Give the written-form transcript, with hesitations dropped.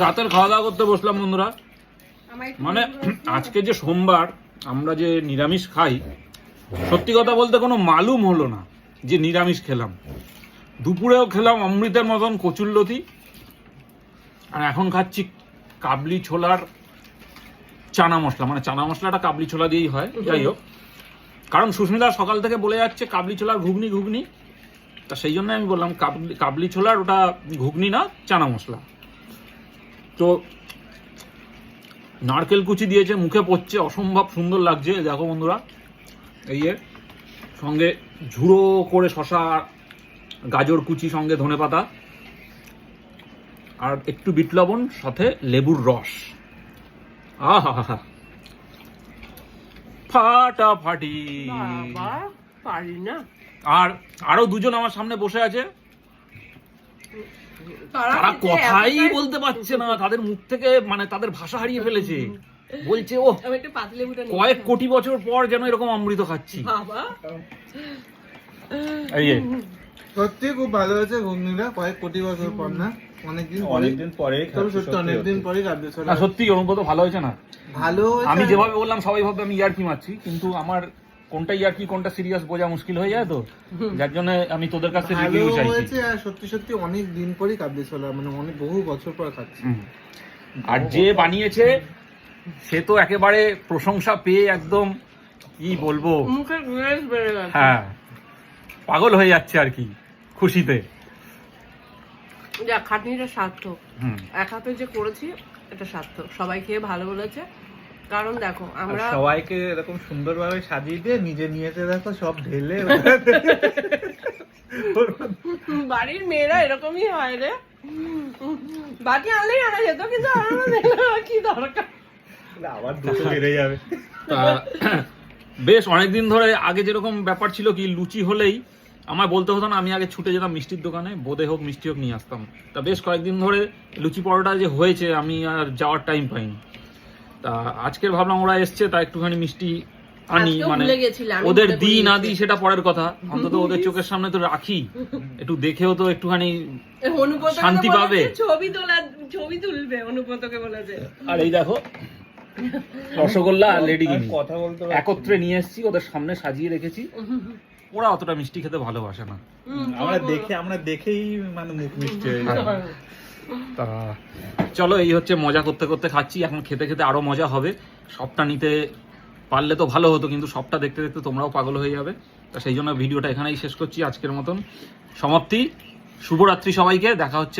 রাতের খাওয়া দাওয়া করতে বসলাম বন্ধুরা। মানে আজকে যে সোমবার আমরা যে নিরামিষ খাই, সত্যি কথা বলতে কোনো মালুম হলো না যে নিরামিষ খেলাম। দুপুরেও খেলাম অমৃতের মতন কচুরলতি, আর এখন খাচ্ছি কাবলি ছোলার চানা মশলা। মানে চানা মশলাটা কাবলি ছোলা দিয়েই হয়, যাই হোক। কারণ সুস্মিতা সকাল থেকে বলে যাচ্ছে কাবলি ছোলার ঘুগনি ঘুগনি, তা সেই জন্য আমি বললাম কাবলি ছোলার ওটা ঘুগনি না, চানা মশলা। তো নারকেল কুচি দিয়েছে, মুখে পড়ছে, অসম্ভব সুন্দর লাগছে। দেখো বন্ধুরা, এই সঙ্গে ঝুড়ো করে শশা, গাজর কুচি, সঙ্গে ধনেপাতা, আর একটু বিট লবণ, সাথে লেবুর রস। আহা, ফাটাফাটি। পারি না। আর আরো দুজন আমার সামনে বসে আছে, তারা কথাই বলতে পারছে না, তাদের মুখ থেকে মানে তাদের ভাষা হারিয়ে ফেলেছে। বলছে ও কয়েক কোটি বছর পর যেন এরকম অমৃত খাচ্ছি। সত্যি খুব ভালো হয়েছে ঘুগনিটা, কয়েক কোটি বছর পর না, অনেকদিন পরে কাবলি ছোলা। সত্যি অনুভূত ভালো হয়েছে না? ভালো হয়েছে। আমি যেভাবে বললাম সবাই ভাববে আমি ইয়ার্কি মারছি, কিন্তু আমার কোনটা ইয়ার্কি কোনটা সিরিয়াস বোঝা মুশকিল হয়ে যায়, তো যার জন্য আমি তোদের কাছে রিভিউ চাইছি। আর সত্যি সত্যি অনেক দিন পরেই কাবলি ছোলা, মানে অনেক বহু বছর পর খাচ্ছি। আর যে বানিয়েছে সে তো একেবারে প্রশংসা পেয়ে একদম কি বলবো, হ্যাঁ পাগল হয়ে যাচ্ছে আর কি খুশিতে। যা খাটনিটা সার্থক, এক হাতে যে করেছি এটা সার্থক। সবাই খেয়ে ভালো বলেছে, কারণ দেখো আমরা সবাইকে এরকম সুন্দরভাবে সাজিয়ে দিয়ে নিজে নিয়েতে দেখো সব ঢেলে। বাড়ির মেয়েরা এরকমই হয় রে, বাকি আনলেই আনা যেত, কিন্তু কি দরকার, আবার দুটো বেড়ে যাবে। বেশ অনেকদিন ধরে, আগে যেরকম ব্যাপার ছিল কি, লুচি হলেই আমার বলতে হতো না, আমি আগে ছুটে যেতাম মিষ্টির দোকানে, বোঁদে হোক মিষ্টি হোক নিয়ে আসতাম। তা বেশ কয়েকদিন ধরে লুচি পরোটা যে হয়েছে আমি আর যাওয়ার টাইম পাইনি। তা আজকের ভাবলাম ওরা এসছে, তা একটুখানি মিষ্টি আনি, মানে ওদের দিই না দিই সেটা পরের কথা, অন্তত ওদের চোখের সামনে তো রাখি, একটু দেখেও তো একটুখানি শান্তি পাবে। ছবি তুলবে অনুপতকে বলেছে। আর এই দেখো রসগোল্লা আর লেডিগিনি কথা বলতে একত্রে নিয়ে এসেছি, ওদের সামনে সাজিয়ে রেখেছি। ওরা অতটা মিষ্টি খেতে ভালোবাসে না, আমরা দেখেই মানে মুখ মিষ্টি হয়ে যায়। তা চলো, এই হচ্ছে মজা করতে করতে খাচ্ছি, এখন খেতে খেতে আরো মজা হবে। সবটা নিতে পারলে তো ভালো হতো, কিন্তু সবটা দেখতে দেখতে তোমরাও পাগল হয়ে যাবে। তা সেই জন্য ভিডিওটা এখানেই শেষ করছি, আজকের মতন সমাপ্তি। শুভরাত্রি সবাইকে, দেখা হচ্ছে।